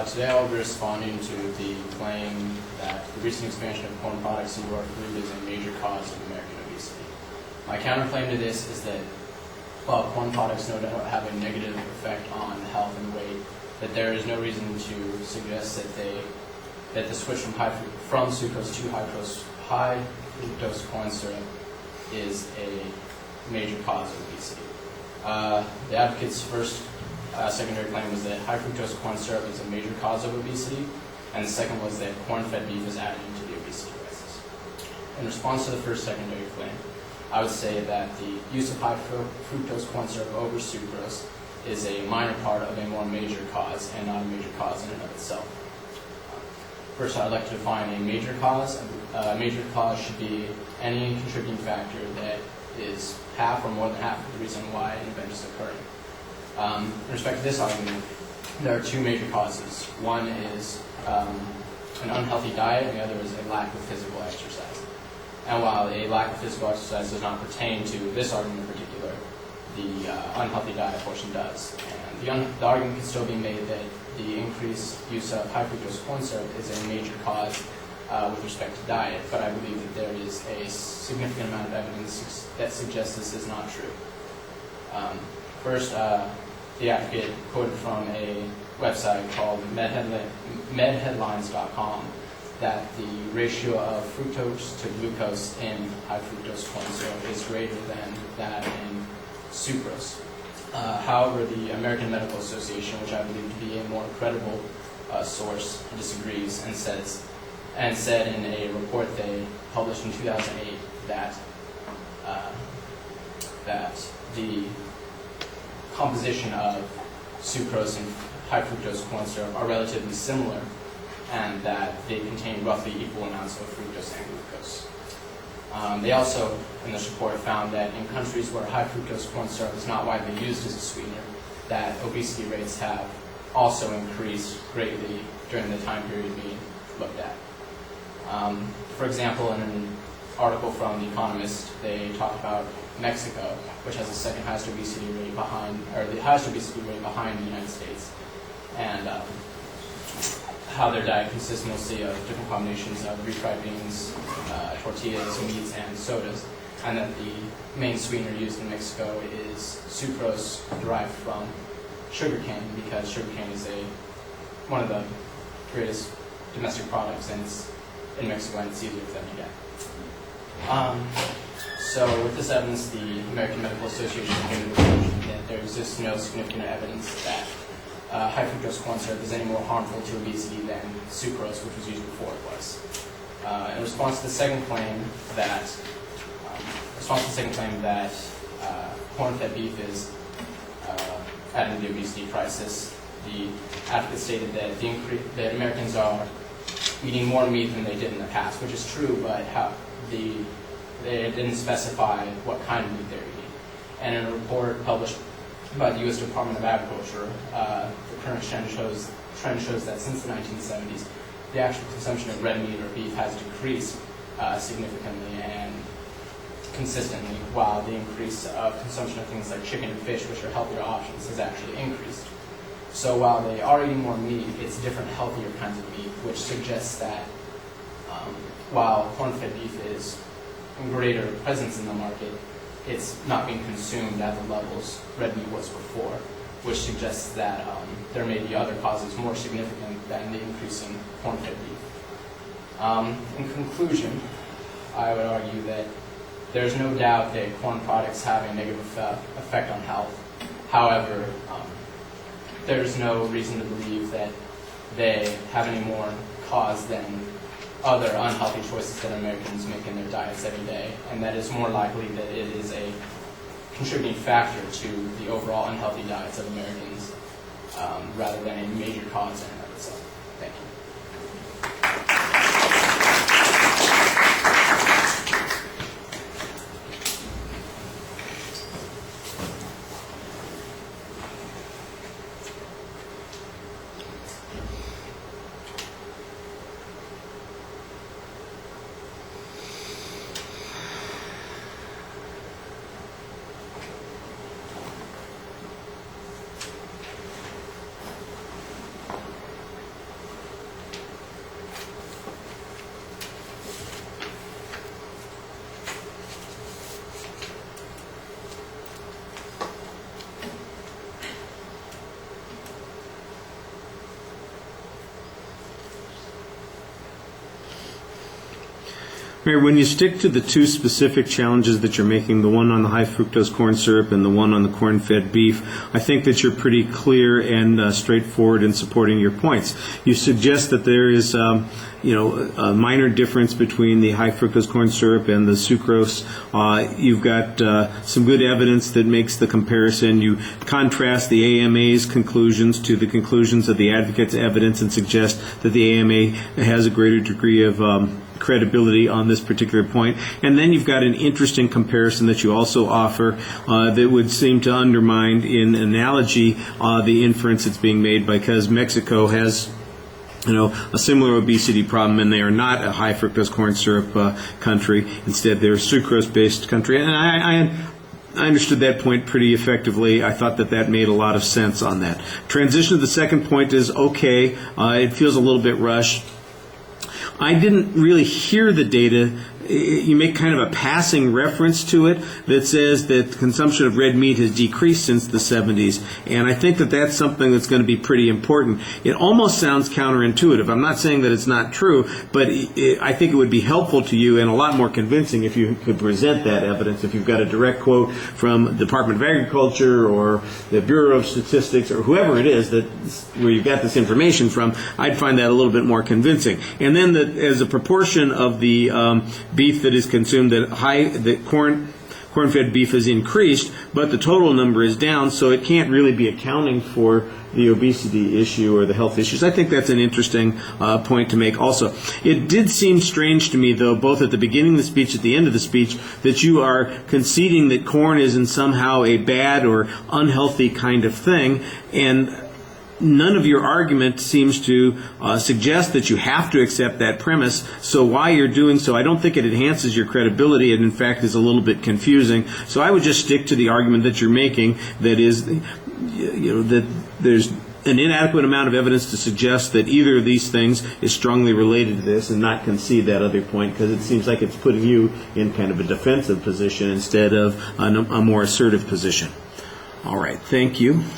Today I'll be responding to the claim that the recent expansion of corn products into our food is a major cause of American obesity. My counterclaim to this is that while corn products no doubt have a negative effect on health and weight, that there is no reason to suggest that the switch from sucrose to high fructose corn syrup is a major cause of obesity. The advocate's first secondary claim was that high fructose corn syrup is a major cause of obesity, and the second was that corn-fed beef is adding to the obesity crisis. In response to the first secondary claim, I would say that the use of high fructose corn syrup over sucrose is a minor part of a more major cause and not a major cause in and of itself. First, I'd like to define a major cause. A major cause should be any contributing factor that is half or more than half of the reason why an event is occurring. In respect to this argument, there are two major causes. One is an unhealthy diet, and the other is a lack of physical exercise. And while a lack of physical exercise does not pertain to this argument in particular, the unhealthy diet portion does. And the argument can still be made that the increased use of high fructose corn syrup is a major cause with respect to diet, but I believe that there is a significant amount of evidence that suggests this is not true. First, the advocate quoted from a website called medheadlines.com that the ratio of fructose to glucose in high fructose corn syrup is greater than that in sucrose. However, the American Medical Association, which I believe to be a more credible source, disagrees and said in a report they published in 2008 that the composition of sucrose and high fructose corn syrup are relatively similar, and that they contain roughly equal amounts of fructose and glucose. They also, in this report, found that in countries where high fructose corn syrup is not widely used as a sweetener, that obesity rates have also increased greatly during the time period being looked at. For example, in an article from The Economist, they talked about Mexico, which has the second highest obesity rate behind, or the highest obesity rate behind the United States, and how their diet consists mostly of different combinations of refried beans, tortillas, meats, and sodas, and that the main sweetener used in Mexico is sucrose derived from sugarcane, because sugarcane is one of the greatest domestic products, and it's in Mexico, and it's easier for them to get. So with this evidence, the American Medical Association came to the conclusion that there exists no significant evidence that high fructose corn syrup is any more harmful to obesity than sucrose, which was used before it was. In response to the second claim that corn-fed beef is adding to the obesity crisis, the advocate stated that Americans are eating more meat than they did in the past, which is true, but they didn't specify what kind of meat they're eating. And in a report published by the U.S. Department of Agriculture, the current trend shows that since the 1970s, the actual consumption of red meat or beef has decreased significantly and consistently, while the increase of consumption of things like chicken and fish, which are healthier options, has actually increased. So while they are eating more meat, it's different, healthier kinds of meat, which suggests that while corn-fed beef is in greater presence in the market, it's not being consumed at the levels red meat was before, which suggests that there may be other causes more significant than the increase in corn-fed beef. In conclusion, I would argue that there's no doubt that corn products have a negative effect on health. However, there's no reason to believe that they have any more cause than other unhealthy choices that Americans make in their diets every day, and that is more likely that it is a contributing factor to the overall unhealthy diets of Americans rather than a major cause in and of itself. Thank you. Mayor, when you stick to the two specific challenges that you're making, the one on the high fructose corn syrup and the one on the corn-fed beef, I think that you're pretty clear and straightforward in supporting your points. You suggest that there is a minor difference between the high fructose corn syrup and the sucrose. You've got some good evidence that makes the comparison. You contrast the AMA's conclusions to the conclusions of the advocates' evidence and suggest that the AMA has a greater degree of credibility on this particular point. And then you've got an interesting comparison that you also offer that would seem to undermine, in analogy, the inference that's being made because Mexico has a similar obesity problem, and they are not a high fructose corn syrup country. Instead, they're a sucrose-based country. And I understood that point pretty effectively. I thought that made a lot of sense on that. Transition to the second point is okay. It feels a little bit rushed. I didn't really hear the data. You make kind of a passing reference to it that says that consumption of red meat has decreased since the 70s, and I think that that's something that's going to be pretty important. It almost sounds counterintuitive. I'm not saying that it's not true, but I think it would be helpful to you and a lot more convincing if you could present that evidence. If you've got a direct quote from the Department of Agriculture or the Bureau of Statistics or whoever it is where you've got this information from, I'd find that a little bit more convincing. And then as a proportion of the beef that is consumed, that corn-fed beef has increased, but the total number is down, so it can't really be accounting for the obesity issue or the health issues. I think that's an interesting point to make also. It did seem strange to me, though, both at the beginning of the speech, at the end of the speech, that you are conceding that corn isn't somehow a bad or unhealthy kind of thing, and none of your argument seems to suggest that you have to accept that premise. So why you're doing so, I don't think it enhances your credibility. It, in fact, is a little bit confusing. So I would just stick to the argument that you're making, that is, that there's an inadequate amount of evidence to suggest that either of these things is strongly related to this, and not concede that other point, because it seems like it's putting you in kind of a defensive position instead of a more assertive position. All right, thank you.